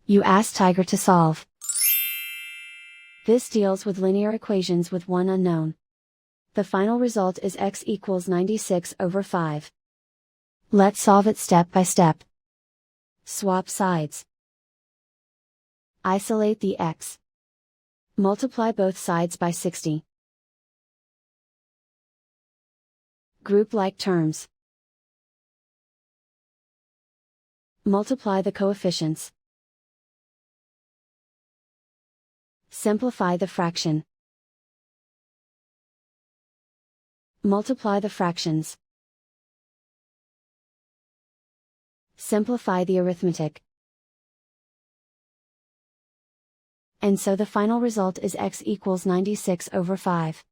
You ask Tiger to solve. This deals with linear equations with one unknown. The final result is x equals 96 over 5. Let's solve it step by step. Swap sides. Isolate the x. Multiply both sides by 60. Group like terms. Multiply the coefficients. Simplify the fraction. Multiply the fractions. Simplify the arithmetic. And so the final result is x equals 96 over 5.